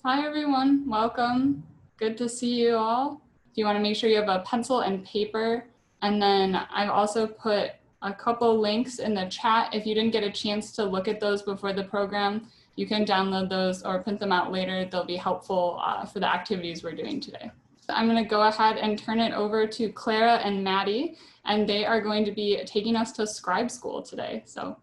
Hi everyone, welcome. Good to see you all. You want to make sure you have a pencil and paper. And then I've also put a couple links in the chat. If you didn't get a chance to look at those before the program, you can download those or print them out later. They'll be helpful for the activities we're doing today. So I'm going to go ahead and turn it over to Clara and Maddie, and they are going to be taking us to Scribe School today. So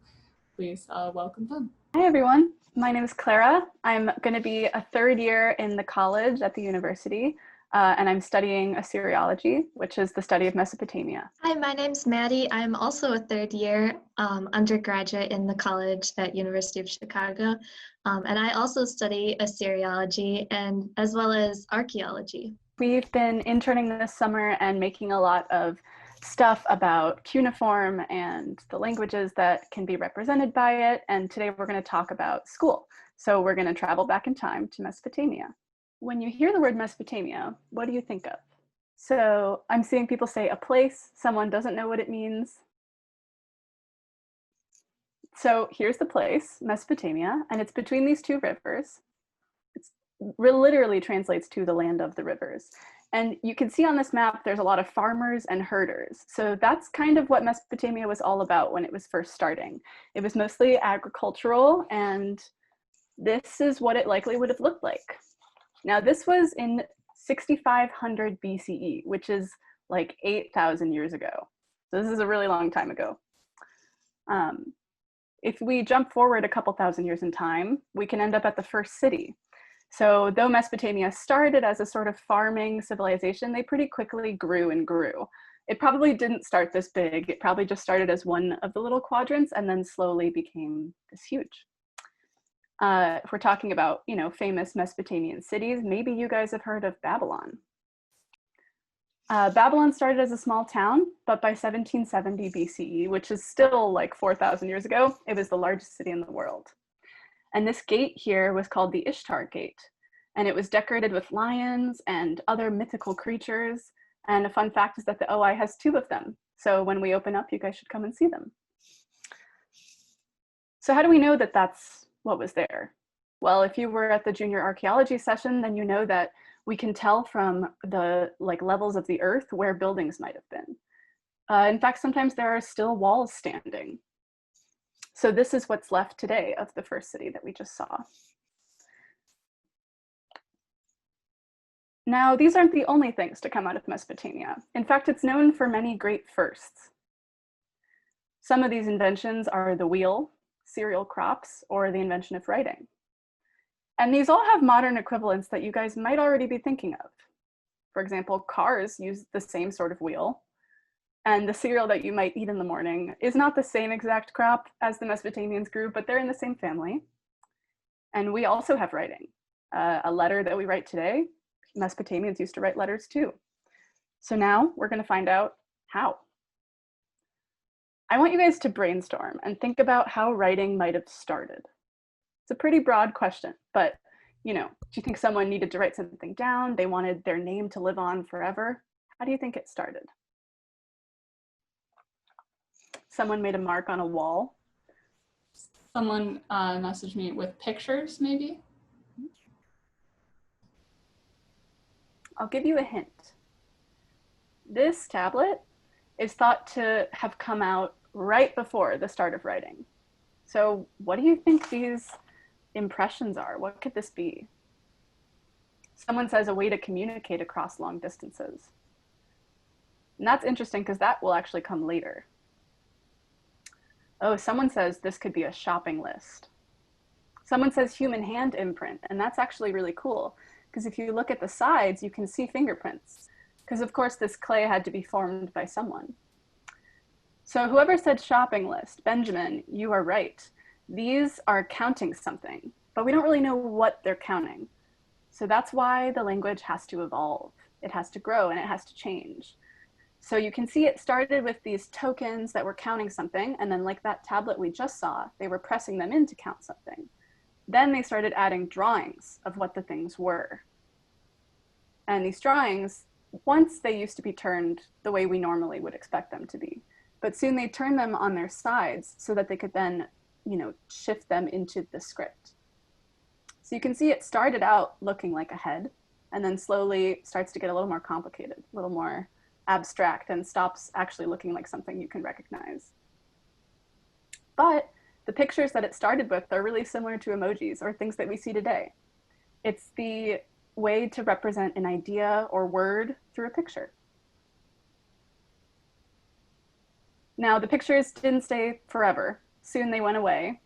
please welcome them. Hi everyone, my name is Clara. I'm going to be a third year in the college at the university, and I'm studying Assyriology, which is the study of Mesopotamia. Hi, my name's Maddie. I'm also a third year undergraduate in the college at University of Chicago, and I also study Assyriology and as well as archaeology. We've been interning this summer and making a lot of stuff about cuneiform and the languages that can be represented by it. And today we're going to talk about school. So we're going to travel back in time to Mesopotamia. When you hear the word Mesopotamia, what do you think of? So I'm seeing people say a place, someone doesn't know what it means. So here's the place, Mesopotamia, and it's between these two rivers. It literally translates to the land of the rivers. And you can see on this map, there's a lot of farmers and herders. So that's kind of what Mesopotamia was all about when it was first starting. It was mostly agricultural, and this is what it likely would have looked like. Now, this was in 6500 BCE, which is like 8,000 years ago. So this is a really long time ago. If we jump forward a couple thousand years in time, we can end up at the first city. So though Mesopotamia started as a sort of farming civilization, they pretty quickly grew and grew. It probably didn't start this big. It probably just started as one of the little quadrants and then slowly became this huge. If we're talking about, famous Mesopotamian cities, maybe you guys have heard of Babylon. Babylon started as a small town, but by 1770 BCE, which is still like 4,000 years ago, it was the largest city in the world. And this gate here was called the Ishtar Gate. And it was decorated with lions and other mythical creatures. And a fun fact is that the OI has 2 of them. So when we open up, you guys should come and see them. So how do we know that that's what was there? Well, if you were at the junior archaeology session, then you know that we can tell from the levels of the earth where buildings might have been. In fact, sometimes there are still walls standing. So this is what's left today of the first city that we just saw. Now, these aren't the only things to come out of Mesopotamia. In fact, it's known for many great firsts. Some of these inventions are the wheel, cereal crops, or the invention of writing. And these all have modern equivalents that you guys might already be thinking of. For example, cars use the same sort of wheel. And the cereal that you might eat in the morning is not the same exact crop as the Mesopotamians grew, but they're in the same family. And we also have writing. A letter that we write today, Mesopotamians used to write letters too. So now we're going to find out how. I want you guys to brainstorm and think about how writing might have started. It's a pretty broad question, but do you think someone needed to write something down? They wanted their name to live on forever? How do you think it started? Someone made a mark on a wall. Someone messaged me with pictures, maybe. I'll give you a hint. This tablet is thought to have come out right before the start of writing. So what do you think these impressions are? What could this be? Someone says a way to communicate across long distances. And that's interesting because that will actually come later. Oh, someone says this could be a shopping list. Someone says human hand imprint, and that's actually really cool because if you look at the sides, you can see fingerprints because of course this clay had to be formed by someone. So whoever said shopping list, Benjamin, you are right. These are counting something, but we don't really know what they're counting. So that's why the language has to evolve. It has to grow and it has to change. So you can see it started with these tokens that were counting something, and then like that tablet we just saw, they were pressing them in to count something. Then they started adding drawings of what the things were. And these drawings, once they used to be turned the way we normally would expect them to be, but soon they turned them on their sides so that they could then, shift them into the script. So you can see it started out looking like a head and then slowly starts to get a little more complicated, a little more abstract, and stops actually looking like something you can recognize. But the pictures that it started with are really similar to emojis or things that we see today. It's the way to represent an idea or word through a picture. Now, the pictures didn't stay forever. Soon they went away.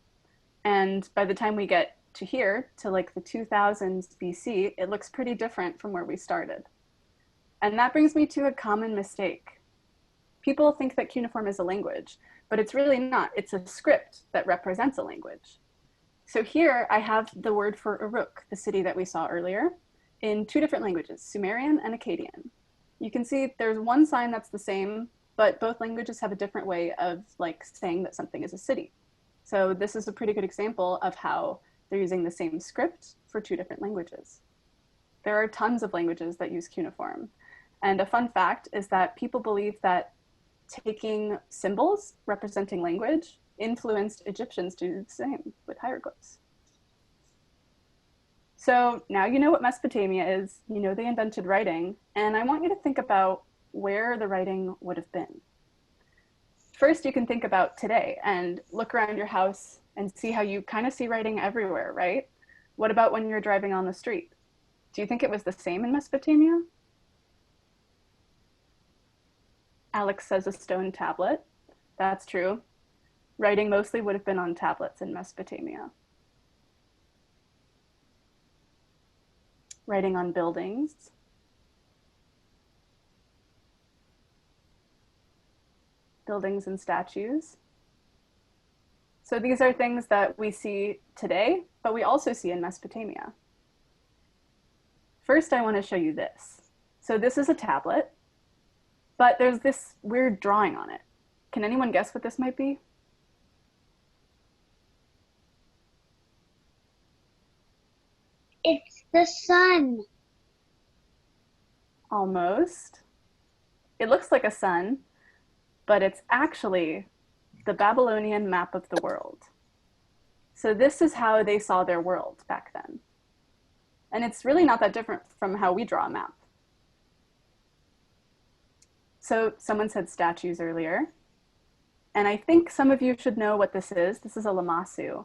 And by the time we get to here, to like the 2000s BC, it looks pretty different from where we started. And that brings me to a common mistake. People think that cuneiform is a language, but it's really not. It's a script that represents a language. So here I have the word for Uruk, the city that we saw earlier, in two different languages, Sumerian and Akkadian. You can see there's one sign that's the same, but both languages have a different way of like saying that something is a city. So this is a pretty good example of how they're using the same script for two different languages. There are tons of languages that use cuneiform. And a fun fact is that people believe that taking symbols representing language influenced Egyptians to do the same with hieroglyphs. So now you know what Mesopotamia is, you know they invented writing, and I want you to think about where the writing would have been. First, you can think about today and look around your house and see how you kind of see writing everywhere, right? What about when you're driving on the street? Do you think it was the same in Mesopotamia? Alex says a stone tablet. That's true. Writing mostly would have been on tablets in Mesopotamia. Writing on buildings. Buildings and statues. So these are things that we see today, but we also see in Mesopotamia. First, I want to show you this. So this is a tablet, but there's this weird drawing on it. Can anyone guess what this might be? It's the sun. Almost. It looks like a sun, but it's actually the Babylonian map of the world. So this is how they saw their world back then. And it's really not that different from how we draw a map. So someone said statues earlier. And I think some of you should know what this is. This is a lamassu.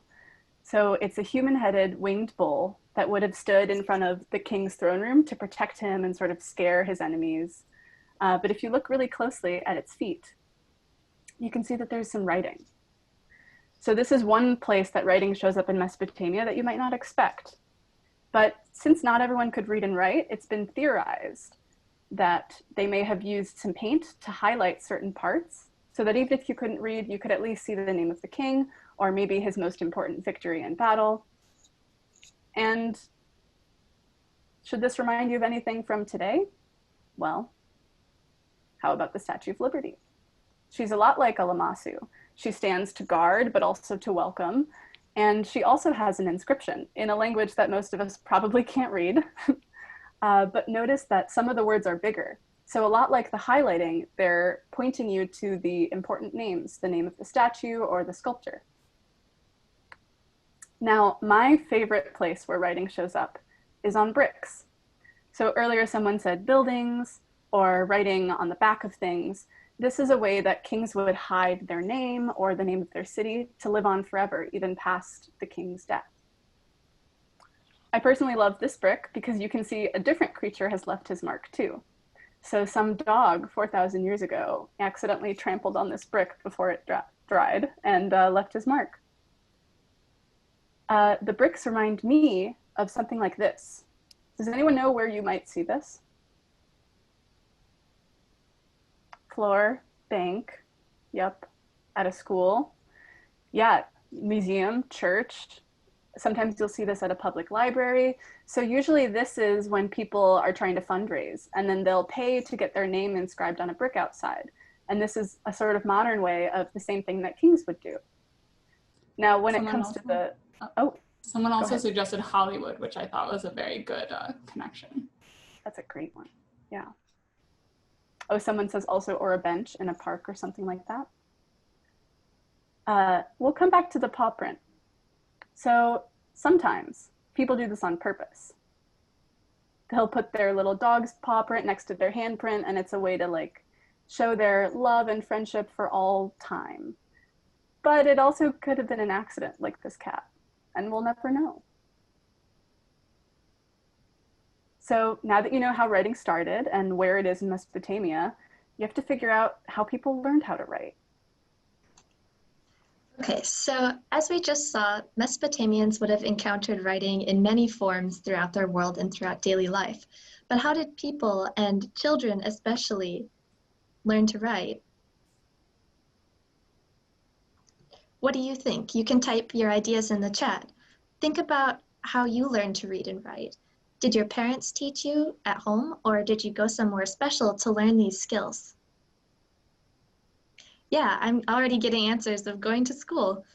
So it's a human-headed winged bull that would have stood in front of the king's throne room to protect him and sort of scare his enemies. But if you look really closely at its feet, you can see that there's some writing. So this is one place that writing shows up in Mesopotamia that you might not expect. But since not everyone could read and write, it's been theorized that they may have used some paint to highlight certain parts so that even if you couldn't read, you could at least see the name of the king or maybe his most important victory in battle. And should this remind you of anything from today? Well, how about the Statue of Liberty? She's a lot like a lamassu. She stands to guard, but also to welcome. And she also has an inscription in a language that most of us probably can't read. But notice that some of the words are bigger. So a lot like the highlighting, they're pointing you to the important names, the name of the statue or the sculpture. Now, my favorite place where writing shows up is on bricks. So earlier someone said buildings or writing on the back of things. This is a way that kings would hide their name or the name of their city to live on forever, even past the king's death. I personally love this brick because you can see a different creature has left his mark too. So some dog 4,000 years ago accidentally trampled on this brick before it dried and left his mark. The bricks remind me of something like this. Does anyone know where you might see this? Floor, bank, yep, at a school. Yeah, museum, church. Sometimes you'll see this at a public library. So usually this is when people are trying to fundraise and then they'll pay to get their name inscribed on a brick outside. And this is a sort of modern way of the same thing that kings would do. Now, when it comes to the, someone also suggested Hollywood, which I thought was a very good connection. That's a great one, yeah. Oh, someone says also, or a bench in a park or something like that. We'll come back to the paw print. So sometimes People do this on purpose. They'll put their little dog's paw print next to their handprint, and it's a way to like show their love and friendship for all time. But it also could have been an accident like this cat, and we'll never know. So now that you know how writing started and where it is in Mesopotamia, you have to figure out how people learned how to write. Okay, so as we just saw, Mesopotamians would have encountered writing in many forms throughout their world and throughout daily life. But how did people, and children especially, learn to write? What do you think? You can type your ideas in the chat. Think about how you learned to read and write. Did your parents teach you at home, or did you go somewhere special to learn these skills? Yeah, I'm already getting answers of going to school.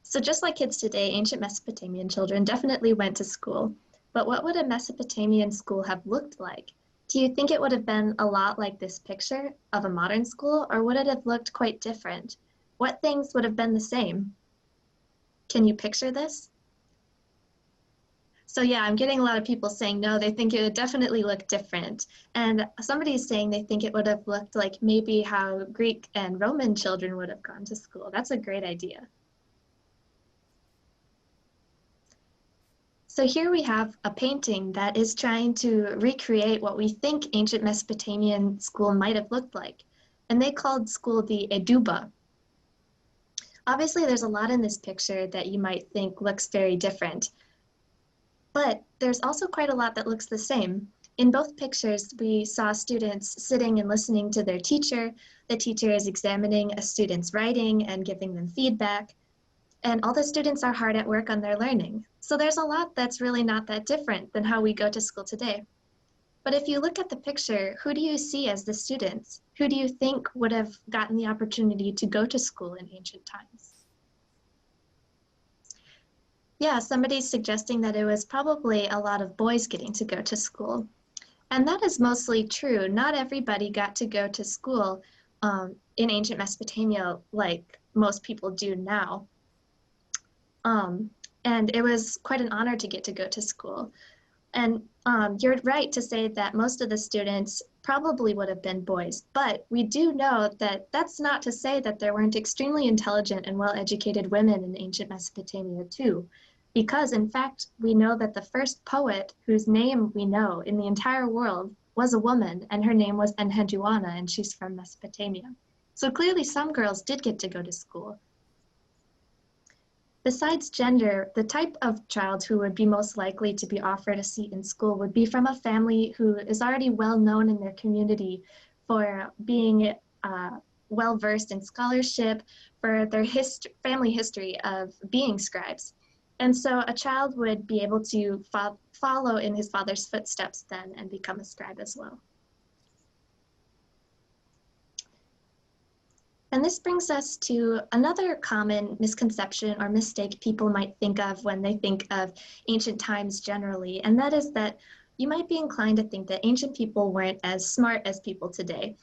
So just like kids today, ancient Mesopotamian children definitely went to school. But what would a Mesopotamian school have looked like? Do you think it would have been a lot like this picture of a modern school, or would it have looked quite different? What things would have been the same? Can you picture this? So yeah, I'm getting a lot of people saying no, they think it would definitely look different. And somebody's saying they think it would have looked like maybe how Greek and Roman children would have gone to school. That's a great idea. So here we have a painting that is trying to recreate what we think ancient Mesopotamian school might have looked like. And they called school the Eduba. Obviously, there's a lot in this picture that you might think looks very different. But there's also quite a lot that looks the same. In both pictures, we saw students sitting and listening to their teacher. The teacher is examining a student's writing and giving them feedback. And all the students are hard at work on their learning. So there's a lot that's really not that different than how we go to school today. But if you look at the picture, who do you see as the students? Who do you think would have gotten the opportunity to go to school in ancient times? Yeah, somebody's suggesting that it was probably a lot of boys getting to go to school. And that is mostly true. Not everybody got to go to school in ancient Mesopotamia like most people do now. And it was quite an honor to get to go to school. And you're right to say that most of the students probably would have been boys, but we do know that that's not to say that there weren't extremely intelligent and well-educated women in ancient Mesopotamia too, because in fact, we know that the first poet whose name we know in the entire world was a woman, and her name was Enheduanna, and she's from Mesopotamia. So clearly some girls did get to go to school. Besides gender, the type of child who would be most likely to be offered a seat in school would be from a family who is already well known in their community for being well-versed in scholarship, for their family history of being scribes. And so a child would be able to follow in his father's footsteps then and become a scribe as well. And this brings us to another common misconception or mistake people might think of when they think of ancient times generally, and that is that you might be inclined to think that ancient people weren't as smart as people today,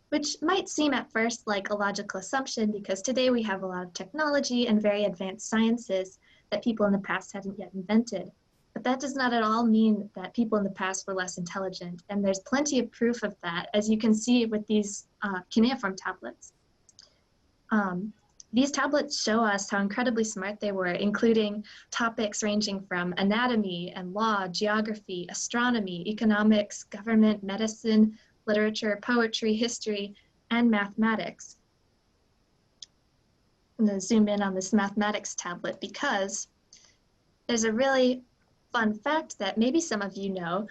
which might seem at first like a logical assumption because today we have a lot of technology and very advanced sciences that people in the past hadn't yet invented. But that does not at all mean that people in the past were less intelligent, and there's plenty of proof of that, as you can see with these cuneiform tablets. These tablets show us how incredibly smart they were, including topics ranging from anatomy and law, geography, astronomy, economics, government, medicine, literature, poetry, history, and mathematics. I'm going to zoom in on this mathematics tablet because there's a really fun fact that maybe some of you know,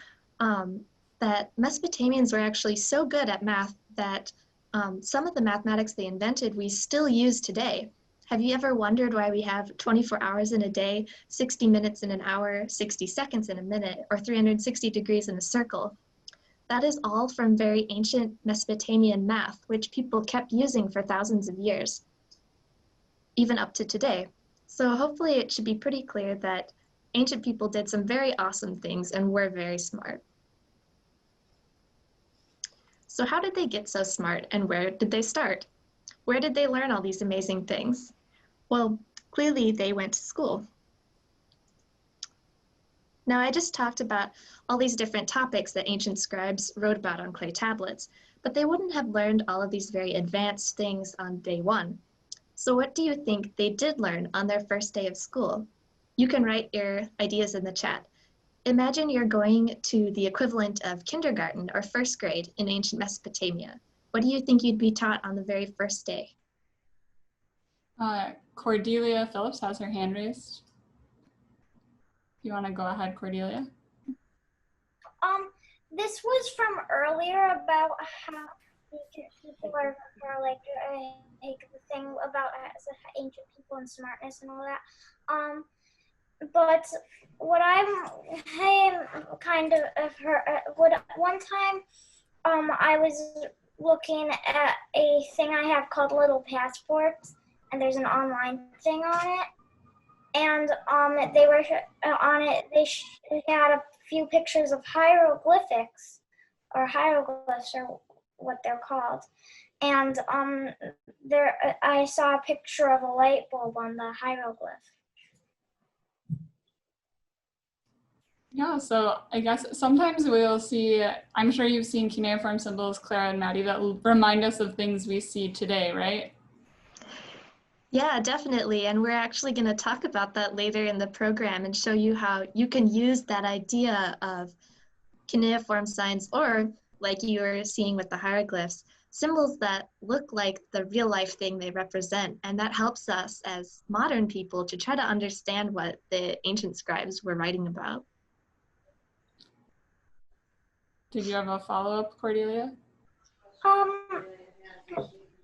that Mesopotamians were actually so good at math that some of the mathematics they invented we still use today. Have you ever wondered why we have 24 hours in a day, 60 minutes in an hour, 60 seconds in a minute, or 360 degrees in a circle? That is all from very ancient Mesopotamian math, which people kept using for thousands of years, even up to today. So hopefully it should be pretty clear that ancient people did some very awesome things and were very smart. So how did they get so smart, and where did they start? Where did they learn all these amazing things? Well, Clearly, they went to school. Now, I just talked about all these different topics that ancient scribes wrote about on clay tablets, but they wouldn't have learned all of these very advanced things on day one. So what do you think they did learn on their first day of school? You can write your ideas in the chat. Imagine you're going to the equivalent of kindergarten or first grade in ancient Mesopotamia. What do you think you'd be taught on the very first day? Cordelia Phillips has her hand raised. You want to go ahead, Cordelia? This was from earlier about how people are like the thing about ancient people and smartness and all that. But what I'm kind of heard, one time I was looking at a thing I have called Little Passports, and there's an online thing on it. And they were on it. They had a few pictures of hieroglyphics, or hieroglyphs, or what they're called. And I saw a picture of a light bulb on the hieroglyph. Yeah, so I guess sometimes we'll see, I'm sure you've seen cuneiform symbols, Clara and Maddie, that remind us of things we see today, right? Yeah, definitely. And we're actually going to talk about that later in the program and show you how you can use that idea of cuneiform signs, or like you were seeing with the hieroglyphs, symbols that look like the real life thing they represent. And that helps us as modern people to try to understand what the ancient scribes were writing about. Did you have a follow-up, Cordelia?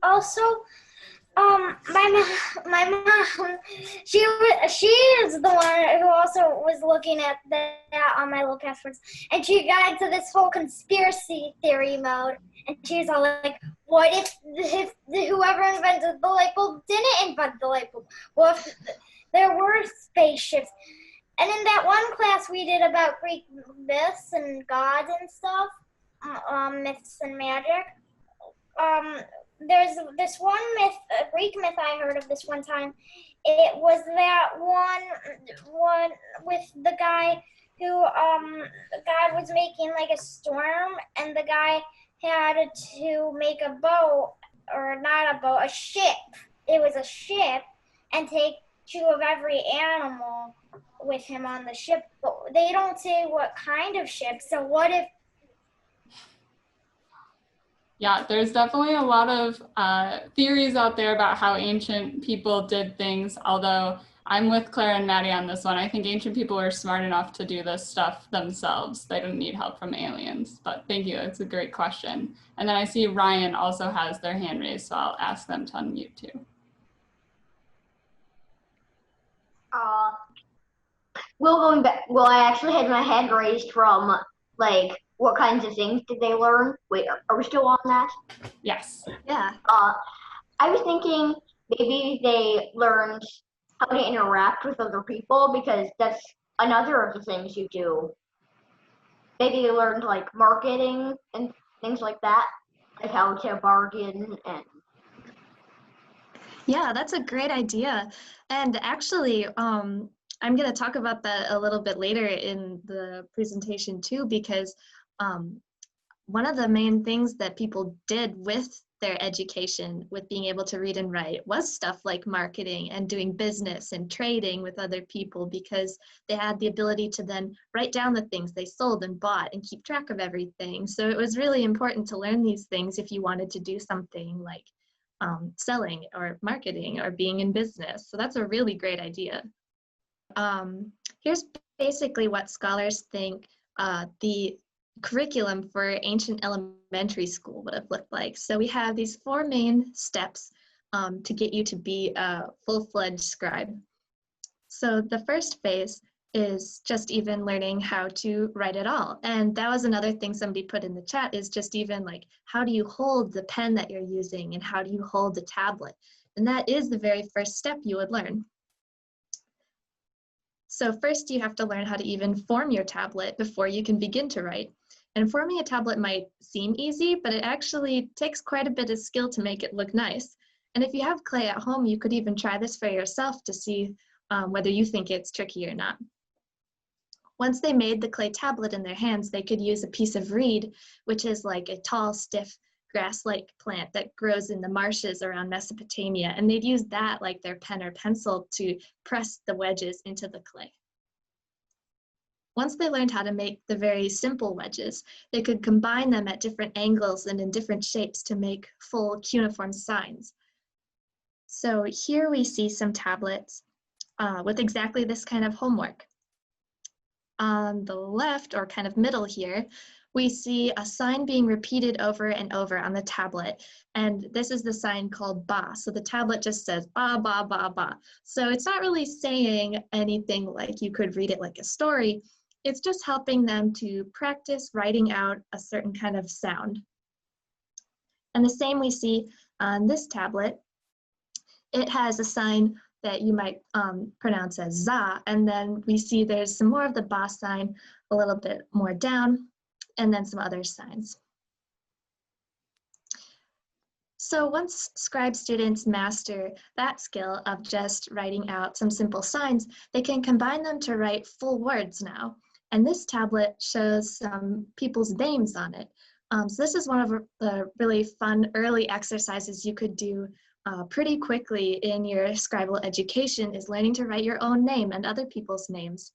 Also, my mom, she is the one who also was looking at that on my little passports, and she got into this whole conspiracy theory mode, and she's all like, what if whoever invented the light bulb didn't invent the light bulb? Well, if there were spaceships. And in that one class we did about Greek myths and gods and stuff, myths and magic, there's this one myth, a Greek myth I heard of this one time. It was that one with the guy who, God was making like a storm, and the guy had to make a boat, or not a boat, a ship. It was a ship, and take 2 of every animal with him on the ship. But they don't say what kind of ship, so what if? Yeah, there's definitely a lot of theories out there about how ancient people did things, although I'm with Claire and Maddie on this one. I think ancient people were smart enough to do this stuff themselves. They didn't need help from aliens, but thank you, it's a great question. And then I see Ryan also has their hand raised, so I'll ask them to unmute too. Well, I actually had my hand raised from, like, what kinds of things did they learn? Wait, are we still on that? Yes. Yeah. I was thinking maybe they learned how to interact with other people, because that's another of the things you do. Maybe they learned, like, marketing and things like that, like how to bargain and... Yeah, that's a great idea. And actually, I'm going to talk about that a little bit later in the presentation too, because one of the main things that people did with their education, with being able to read and write, was stuff like marketing and doing business and trading with other people, because they had the ability to then write down the things they sold and bought and keep track of everything. So it was really important to learn these things if you wanted to do something like selling or marketing or being in business. So that's a really great idea. Here's basically what scholars think the curriculum for ancient elementary school would have looked like. So we have these 4 main steps to get you to be a full-fledged scribe. So the first phase is just even learning how to write at all. And that was another thing somebody put in the chat, is just even like, how do you hold the pen that you're using, and how do you hold the tablet? And that is the very first step you would learn. So first you have to learn how to even form your tablet before you can begin to write. And forming a tablet might seem easy, but it actually takes quite a bit of skill to make it look nice. And if you have clay at home, you could even try this for yourself to see whether you think it's tricky or not. Once they made the clay tablet in their hands, they could use a piece of reed, which is like a tall, stiff, grass-like plant that grows in the marshes around Mesopotamia. And they'd use that like their pen or pencil to press the wedges into the clay. Once they learned how to make the very simple wedges, they could combine them at different angles and in different shapes to make full cuneiform signs. So here we see some tablets with exactly this kind of homework. On the left, or kind of middle here, we see a sign being repeated over and over on the tablet. And this is the sign called ba. So the tablet just says ba, ba, ba, ba. So it's not really saying anything like you could read it like a story. It's just helping them to practice writing out a certain kind of sound. And the same we see on this tablet. It has a sign that you might pronounce as za, and then we see there's some more of the ba sign a little bit more down, and then some other signs. So once Scribe students master that skill of just writing out some simple signs, they can combine them to write full words now. And this tablet shows some people's names on it. So this is one of the really fun early exercises you could do pretty quickly in your scribal education, is learning to write your own name and other people's names.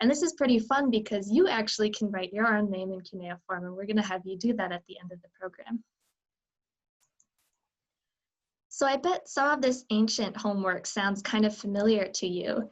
And this is pretty fun because you actually can write your own name in cuneiform, and we're going to have you do that at the end of the program. So I bet some of this ancient homework sounds kind of familiar to you.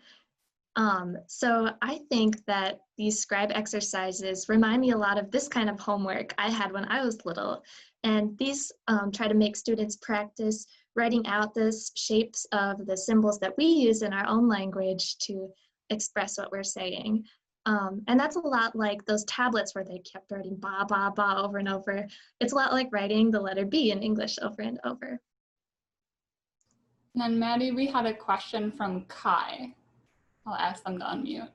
So I think that these scribe exercises remind me a lot of this kind of homework I had when I was little. And these try to make students practice writing out the shapes of the symbols that we use in our own language to express what we're saying. And that's a lot like those tablets where they kept writing ba, ba, ba over and over. It's a lot like writing the letter B in English over and over. And then Maddie, we had a question from Kai. I'll ask them to unmute.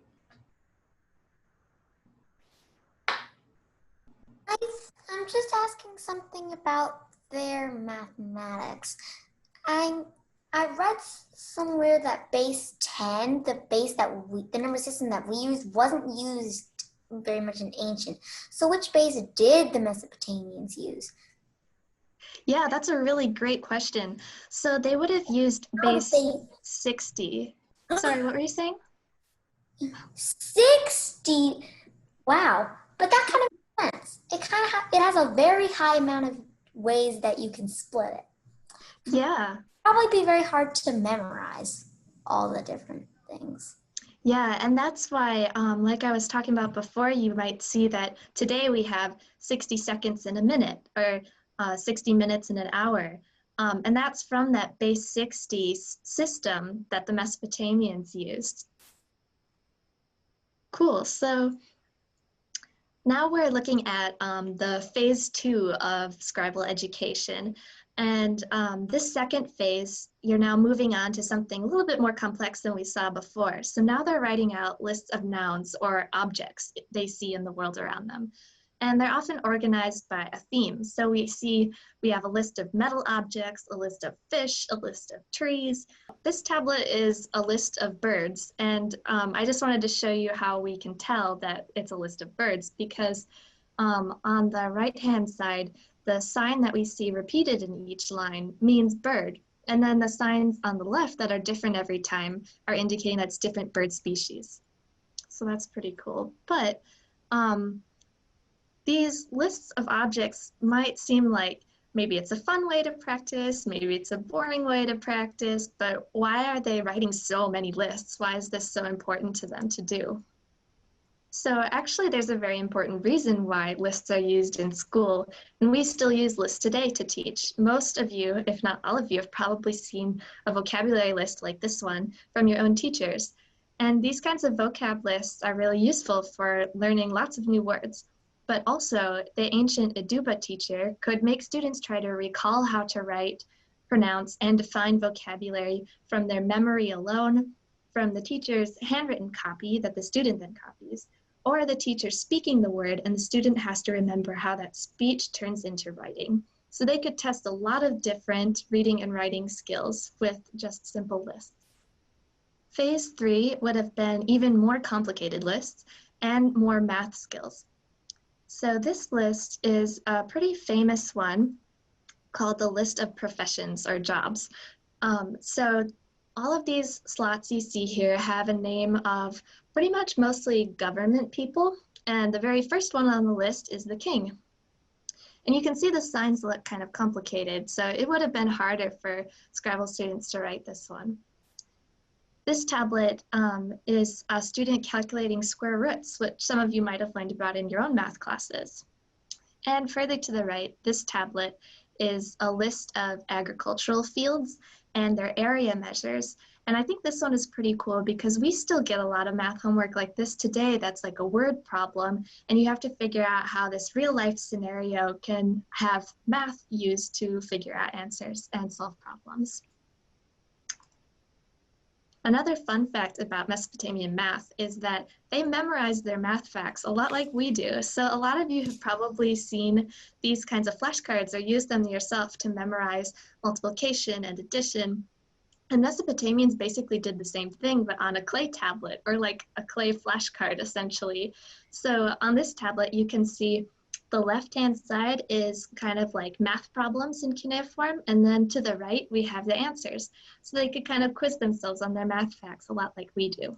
I'm just asking something about their mathematics. I read somewhere that base 10, the number system that we use, wasn't used very much in ancient. So which base did the Mesopotamians use? Yeah, that's a really great question. So they would have used base 60. Sorry, what were you saying? 60. Wow. But that kind of makes sense. It has a very high amount of ways that you can split it. Yeah. Probably be very hard to memorize all the different things. Yeah, and that's why, like I was talking about before, you might see that today we have 60 seconds in a minute, or 60 minutes in an hour. And that's from that base 60 system that the Mesopotamians used. Cool, so now we're looking at the phase 2 of scribal education. And this second phase, you're now moving on to something a little bit more complex than we saw before. So now they're writing out lists of nouns or objects they see in the world around them. And they're often organized by a theme. So we have a list of metal objects, a list of fish, a list of trees. This tablet is a list of birds. And I just wanted to show you how we can tell that it's a list of birds, because on the right-hand side, the sign that we see repeated in each line means bird. And then the signs on the left that are different every time are indicating that's different bird species. So that's pretty cool. But these lists of objects might seem like maybe it's a fun way to practice, maybe it's a boring way to practice, but why are they writing so many lists? Why is this so important to them to do? So actually there's a very important reason why lists are used in school, and we still use lists today to teach. Most of you, if not all of you, have probably seen a vocabulary list like this one from your own teachers. And these kinds of vocab lists are really useful for learning lots of new words. But also, the ancient Eduba teacher could make students try to recall how to write, pronounce, and define vocabulary from their memory alone, from the teacher's handwritten copy that the student then copies, or the teacher speaking the word and the student has to remember how that speech turns into writing. So they could test a lot of different reading and writing skills with just simple lists. Phase 3 would have been even more complicated lists and more math skills. So this list is a pretty famous one called the list of professions or jobs. So all of these slots you see here have a name of pretty much mostly government people, and the very first one on the list is the king. And you can see the signs look kind of complicated, so it would have been harder for Scrabble students to write this one. This tablet is a student calculating square roots, which some of you might have learned about in your own math classes. And further to the right, this tablet is a list of agricultural fields and their area measures. And I think this one is pretty cool because we still get a lot of math homework like this today that's like a word problem, and you have to figure out how this real life scenario can have math used to figure out answers and solve problems. Another fun fact about Mesopotamian math is that they memorized their math facts a lot like we do. So a lot of you have probably seen these kinds of flashcards or used them yourself to memorize multiplication and addition. And Mesopotamians basically did the same thing, but on a clay tablet, or like a clay flashcard essentially. So on this tablet, you can see the left-hand side is kind of like math problems in cuneiform, and then to the right, we have the answers. So they could kind of quiz themselves on their math facts a lot like we do.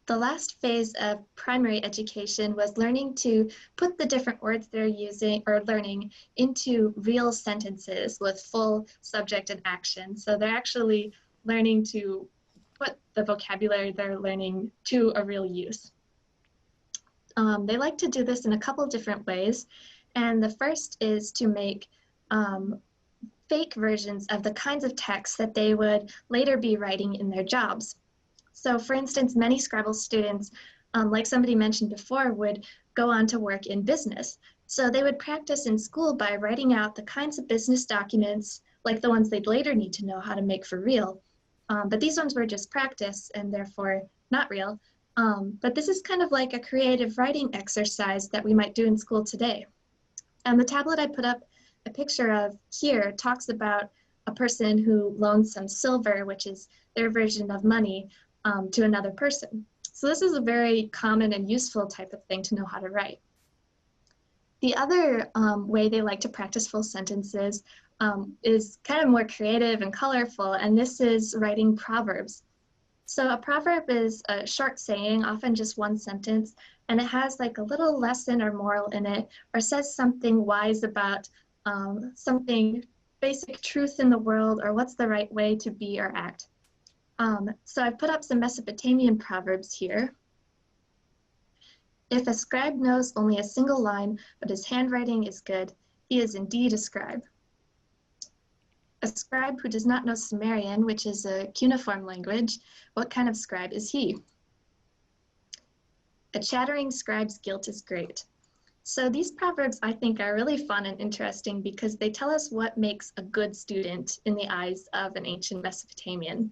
The last phase of primary education was learning to put the different words they're using or learning into real sentences with full subject and action. So they're actually learning to put the vocabulary they're learning to a real use. They like to do this in a couple different ways. And the first is to make fake versions of the kinds of texts that they would later be writing in their jobs. So for instance, many Scrabble students, like somebody mentioned before, would go on to work in business. So they would practice in school by writing out the kinds of business documents, like the ones they'd later need to know how to make for real. But these ones were just practice and therefore not real. But this is kind of like a creative writing exercise that we might do in school today. And the tablet I put up a picture of here talks about a person who loans some silver, which is their version of money, to another person. So this is a very common and useful type of thing to know how to write. The other way they like to practice full sentences is kind of more creative and colorful, and this is writing proverbs. So a proverb is a short saying, often just one sentence, and it has like a little lesson or moral in it, or says something wise about something basic truth in the world, or what's the right way to be or act. So I've put up some Mesopotamian proverbs here. If a scribe knows only a single line, but his handwriting is good, he is indeed a scribe. A scribe who does not know Sumerian, which is a cuneiform language, what kind of scribe is he? A chattering scribe's guilt is great. So these proverbs I think are really fun and interesting because they tell us what makes a good student in the eyes of an ancient Mesopotamian.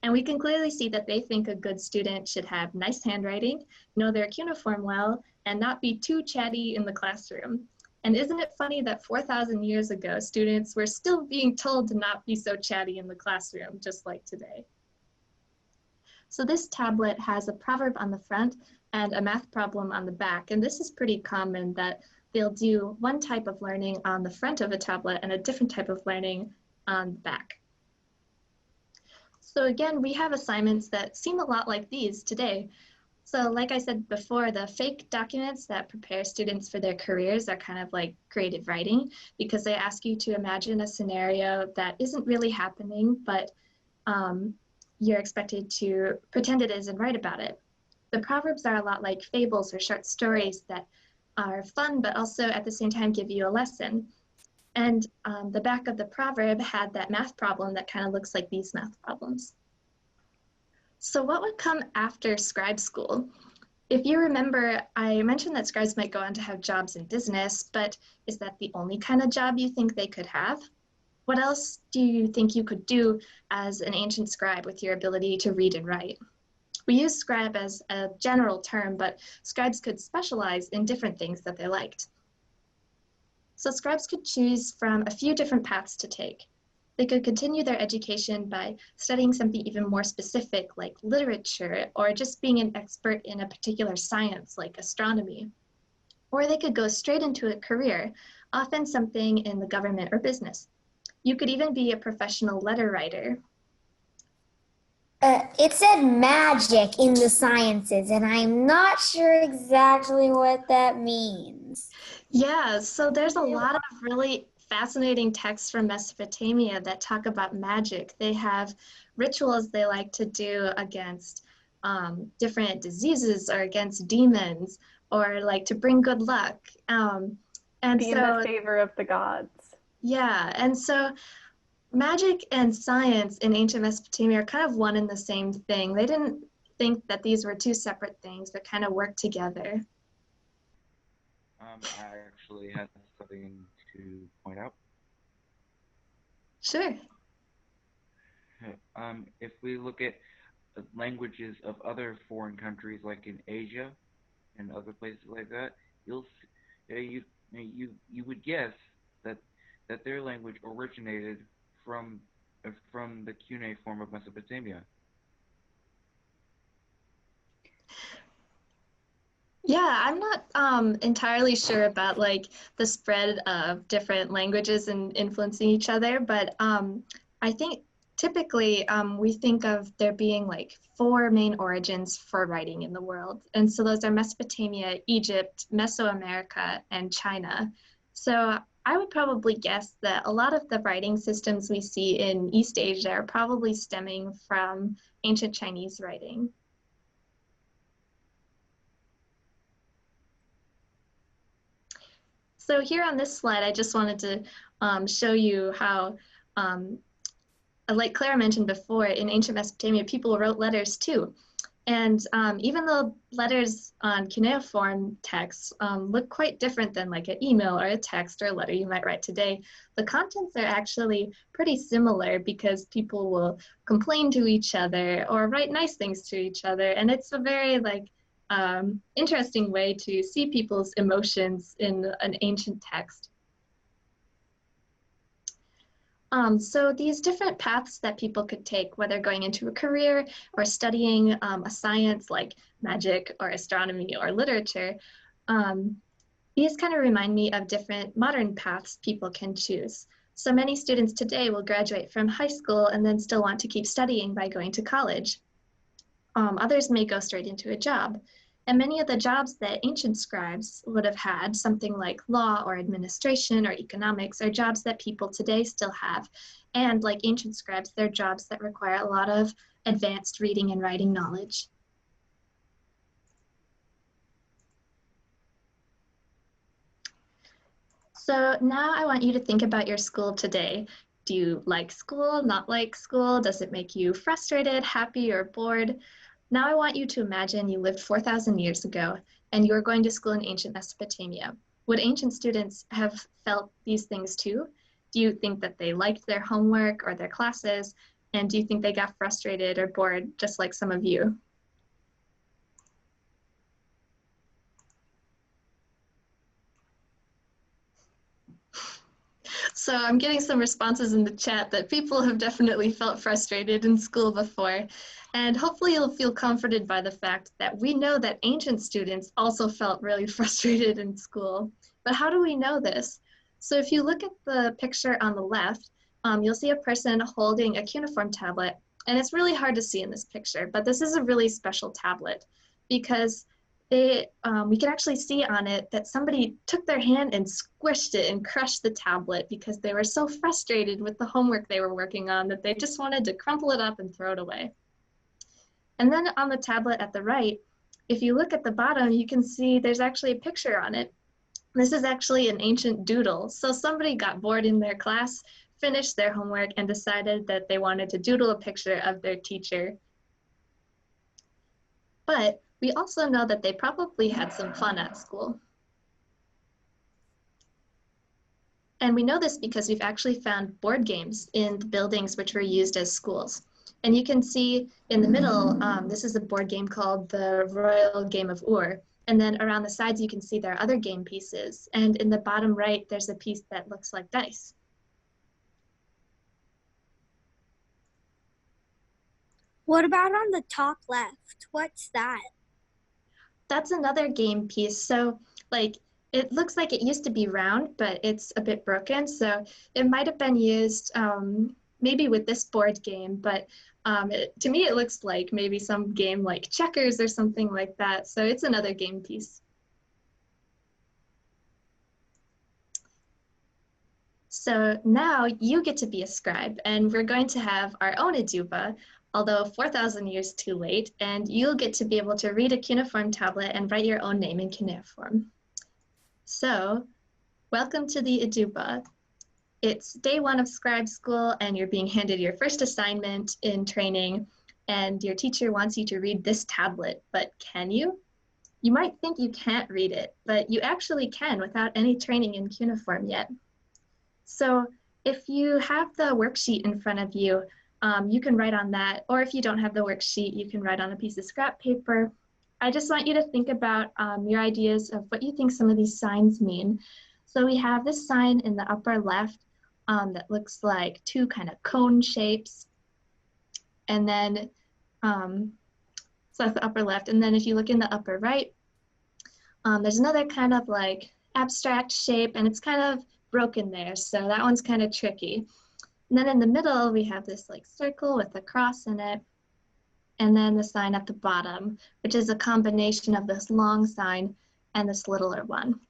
And we can clearly see that they think a good student should have nice handwriting, know their cuneiform well, and not be too chatty in the classroom. And isn't it funny that 4,000 years ago, students were still being told to not be so chatty in the classroom, just like today. So this tablet has a proverb on the front and a math problem on the back. And this is pretty common that they'll do one type of learning on the front of a tablet and a different type of learning on the back. So again, we have assignments that seem a lot like these today. So like I said before, the fake documents that prepare students for their careers are kind of like creative writing because they ask you to imagine a scenario that isn't really happening, but you're expected to pretend it is and write about it. The proverbs are a lot like fables or short stories that are fun, but also at the same time give you a lesson. And the back of the proverb had that math problem that kind of looks like these math problems. So what would come after scribe school? If you remember, I mentioned that scribes might go on to have jobs in business, but is that the only kind of job you think they could have? What else do you think you could do as an ancient scribe with your ability to read and write? We use scribe as a general term, but scribes could specialize in different things that they liked. So scribes could choose from a few different paths to take. They could continue their education by studying something even more specific like literature, or just being an expert in a particular science like astronomy. Or they could go straight into a career, often something in the government or business. You could even be a professional letter writer. It said magic in the sciences, and I'm not sure exactly what that means. Yeah, so there's a lot of really fascinating texts from Mesopotamia that talk about magic. They have rituals they like to do against different diseases or against demons, or like to bring good luck. And Be in so, the favor of the gods. yeah, and so magic and science in ancient Mesopotamia are kind of one and the same thing. They didn't think that these were two separate things, but kind of worked together. I actually had something to point out. Sure. If we look at languages of other foreign countries, like in Asia and other places like that, you would guess that their language originated from the cuneiform of Mesopotamia. Yeah, I'm not entirely sure about like the spread of different languages and influencing each other, but I think typically we think of there being like four main origins for writing in the world. And so those are Mesopotamia, Egypt, Mesoamerica, and China. So I would probably guess that a lot of the writing systems we see in East Asia are probably stemming from ancient Chinese writing. So here on this slide, I just wanted to show you how, like Clara mentioned before, in ancient Mesopotamia, people wrote letters too. And even though letters on cuneiform texts look quite different than like an email or a text or a letter you might write today, the contents are actually pretty similar because people will complain to each other or write nice things to each other. And it's a very like interesting way to see people's emotions in an ancient text. So these different paths that people could take, whether going into a career or studying a science like magic or astronomy or literature, these kind of remind me of different modern paths people can choose. So many students today will graduate from high school and then still want to keep studying by going to college. Others may go straight into a job. And many of the jobs that ancient scribes would have had, something like law or administration or economics, are jobs that people today still have. And like ancient scribes, they're jobs that require a lot of advanced reading and writing knowledge. So now I want you to think about your school today. Do you like school, not like school? Does it make you frustrated, happy, or bored? Now I want you to imagine you lived 4,000 years ago and you were going to school in ancient Mesopotamia. Would ancient students have felt these things too? Do you think that they liked their homework or their classes? And do you think they got frustrated or bored just like some of you? So I'm getting some responses in the chat that people have definitely felt frustrated in school before. And hopefully you'll feel comforted by the fact that we know that ancient students also felt really frustrated in school. But how do we know this? So if you look at the picture on the left, you'll see a person holding a cuneiform tablet. And it's really hard to see in this picture, but this is a really special tablet because we can actually see on it that somebody took their hand and squished it and crushed the tablet because they were so frustrated with the homework they were working on that they just wanted to crumple it up and throw it away. And then on the tablet at the right, if you look at the bottom, you can see there's actually a picture on it. This is actually an ancient doodle. So somebody got bored in their class, finished their homework, and decided that they wanted to doodle a picture of their teacher. But we also know that they probably had some fun at school. And we know this because we've actually found board games in the buildings which were used as schools. And you can see in the middle, this is a board game called the Royal Game of Ur. And then around the sides, you can see there are other game pieces. And in the bottom right, there's a piece that looks like dice. What about on the top left? What's that? That's another game piece. So like, it looks like it used to be round, but it's a bit broken. So it might have been used maybe with this board game, but to me, it looks like maybe some game like checkers or something like that. So it's another game piece. So now you get to be a scribe, and we're going to have our own Aduba, although 4,000 years too late, and you'll get to be able to read a cuneiform tablet and write your own name in cuneiform. So, welcome to the Aduba. It's day 1 of scribe school, and you're being handed your first assignment in training, and your teacher wants you to read this tablet, but can you? You might think you can't read it, but you actually can without any training in cuneiform yet. So if you have the worksheet in front of you, you can write on that, or if you don't have the worksheet, you can write on a piece of scrap paper. I just want you to think about your ideas of what you think some of these signs mean. So we have this sign in the upper left that looks like 2 kind of cone shapes. And then, so that's the upper left. And then if you look in the upper right, there's another kind of like abstract shape, and it's kind of broken there. So that one's kind of tricky. And then in the middle, we have this like circle with a cross in it. And then the sign at the bottom, which is a combination of this long sign and this littler one.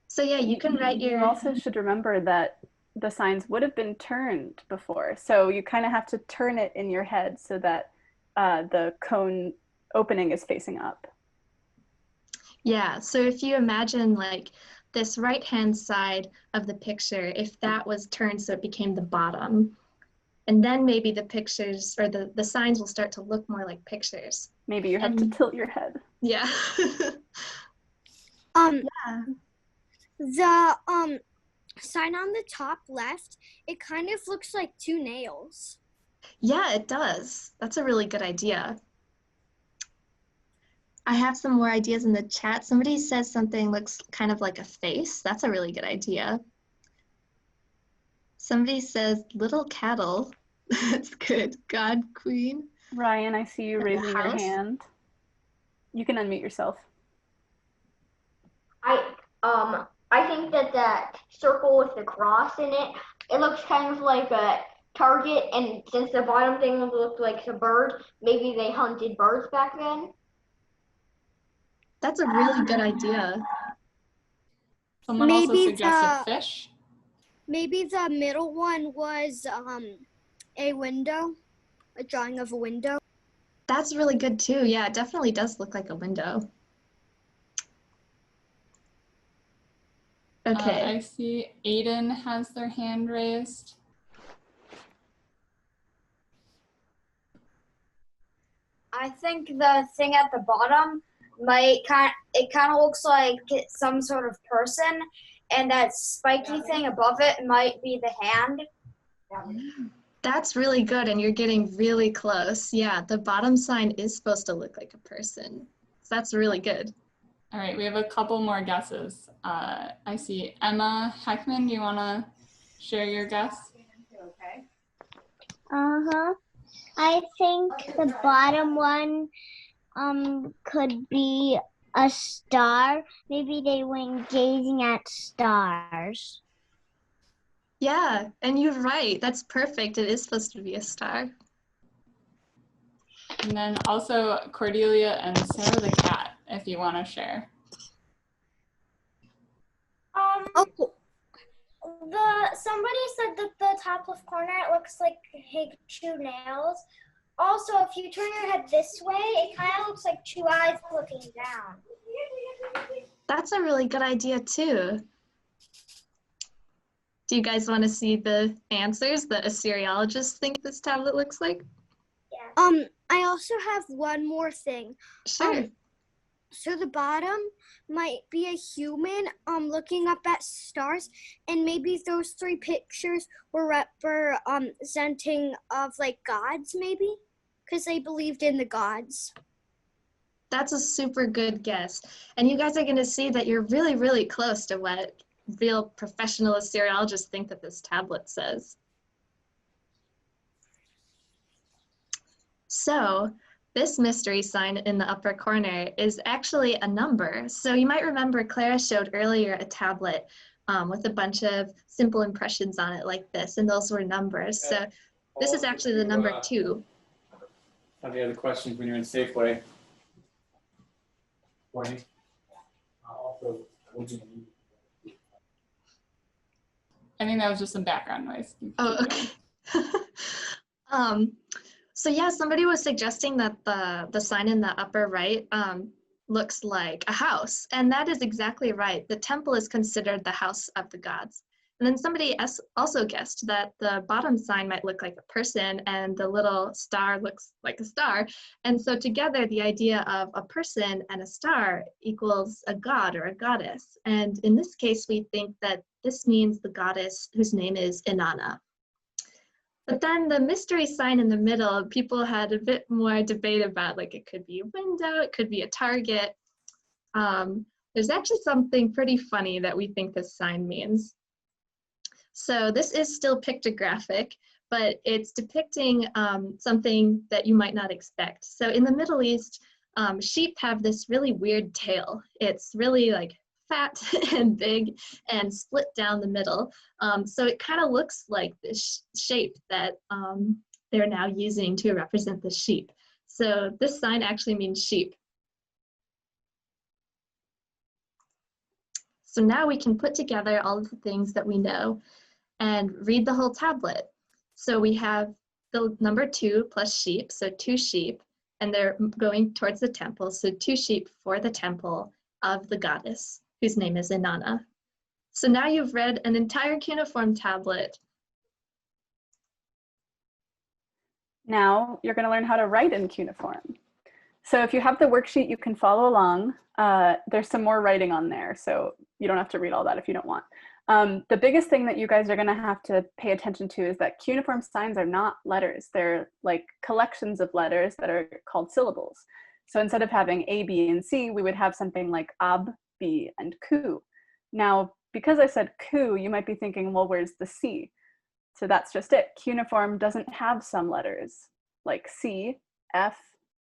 So yeah, you can write your... You also should remember that the signs would have been turned before. So you kind of have to turn it in your head so that the cone opening is facing up. Yeah, so if you imagine like this right-hand side of the picture, if that was turned so it became the bottom, and then maybe the pictures or the signs will start to look more like pictures. Maybe you have to tilt your head. Yeah. Yeah. The sign on the top left, it kind of looks like 2 nails. Yeah, it does. That's a really good idea. I have some more ideas in the chat. Somebody says something looks kind of like a face. That's a really good idea. Somebody says little cattle. That's good. God, queen. Ryan, I see you raising your hand. You can unmute yourself. I think that circle with the cross in it, it looks kind of like a target, and since the bottom thing looked like a bird, maybe they hunted birds back then. That's a really good idea. Someone also suggested fish. Maybe the middle one was a window, a drawing of a window. That's really good too. Yeah, it definitely does look like a window. Okay. I see Aiden has their hand raised. I think the thing at the bottom might kind of looks like some sort of person, and that spiky thing above it might be the hand. That's really good, and you're getting really close. Yeah, the bottom sign is supposed to look like a person. So that's really good. All right, we have a couple more guesses. I see Emma Heckman. Do you want to share your guess? Okay. I think the bottom one could be a star. Maybe they went gazing at stars. Yeah, and you're right. That's perfect. It is supposed to be a star. And then also Cordelia and Sarah the cat, if you want to share. Somebody said that the top left corner, it looks like 2 nails. Also, if you turn your head this way, it kind of looks like 2 eyes looking down. That's a really good idea too. Do you guys want to see the answers that Assyriologists think this tablet looks like? Yeah. I also have one more thing. Sure. So the bottom might be a human looking up at stars, and maybe those 3 pictures were representing of like gods, maybe, because they believed in the gods. That's a super good guess. And you guys are going to see that you're really, really close to what real professional Assyriologists think that this tablet says. So this mystery sign in the upper corner is actually a number. So you might remember Clara showed earlier a tablet with a bunch of simple impressions on it like this, and those were numbers. So this is actually the number 2. Have any other questions when you're in Safeway? I think that was just some background noise. Oh, okay. So yeah, somebody was suggesting that the sign in the upper right looks like a house, and that is exactly right. The temple is considered the house of the gods. And then somebody also guessed that the bottom sign might look like a person and the little star looks like a star. And so together, the idea of a person and a star equals a god or a goddess. And in this case, we think that this means the goddess whose name is Inanna. But then the mystery sign in the middle, people had a bit more debate about, like, it could be a window, it could be a target. There's actually something pretty funny that we think this sign means. So this is still pictographic, but it's depicting something that you might not expect. So in the Middle East, sheep have this really weird tail. It's really like fat and big and split down the middle. So it kind of looks like this shape that they're now using to represent the sheep. So this sign actually means sheep. So now we can put together all of the things that we know and read the whole tablet. So we have the number 2 plus sheep, so 2 sheep, and they're going towards the temple, so 2 sheep for the temple of the goddess, whose name is Inanna. So now you've read an entire cuneiform tablet. Now you're going to learn how to write in cuneiform. So if you have the worksheet, you can follow along. There's some more writing on there, so you don't have to read all that if you don't want. The biggest thing that you guys are going to have to pay attention to is that cuneiform signs are not letters. They're like collections of letters that are called syllables. So instead of having A, B, and C, we would have something like Ab, B, and Ku. Now, because I said Ku, you might be thinking, well, where's the C? So that's just it. Cuneiform doesn't have some letters like C, F,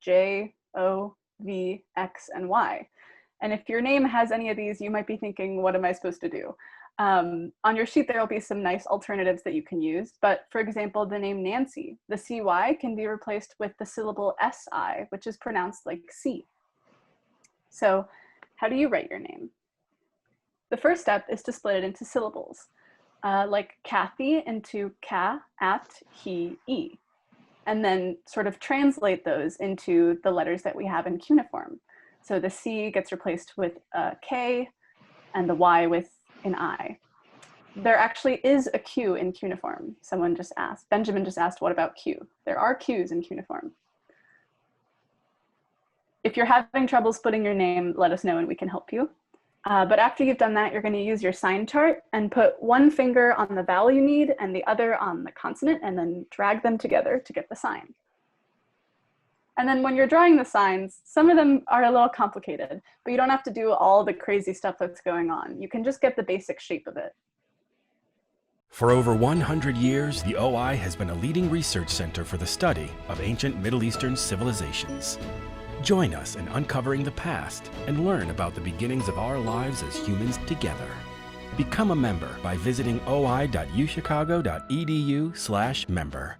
J, O, V, X, and Y. And if your name has any of these, you might be thinking, what am I supposed to do? On your sheet, there will be some nice alternatives that you can use. But for example, the name Nancy, the CY can be replaced with the syllable SI, which is pronounced like C. So how do you write your name? The first step is to split it into syllables, like Kathy into Ka, At, He, E, and then sort of translate those into the letters that we have in cuneiform. So the C gets replaced with a K and the Y with an I. There actually is a Q in cuneiform. Someone just asked, Benjamin just asked, what about Q? There are Qs in cuneiform. If you're having trouble splitting your name, let us know and we can help you. But after you've done that, you're going to use your sign chart and put one finger on the vowel you need and the other on the consonant, and then drag them together to get the sign. And then when you're drawing the signs, some of them are a little complicated, but you don't have to do all the crazy stuff that's going on. You can just get the basic shape of it. For over 100 years, the OI has been a leading research center for the study of ancient Middle Eastern civilizations. Join us in uncovering the past and learn about the beginnings of our lives as humans together. Become a member by visiting oi.uchicago.edu/member.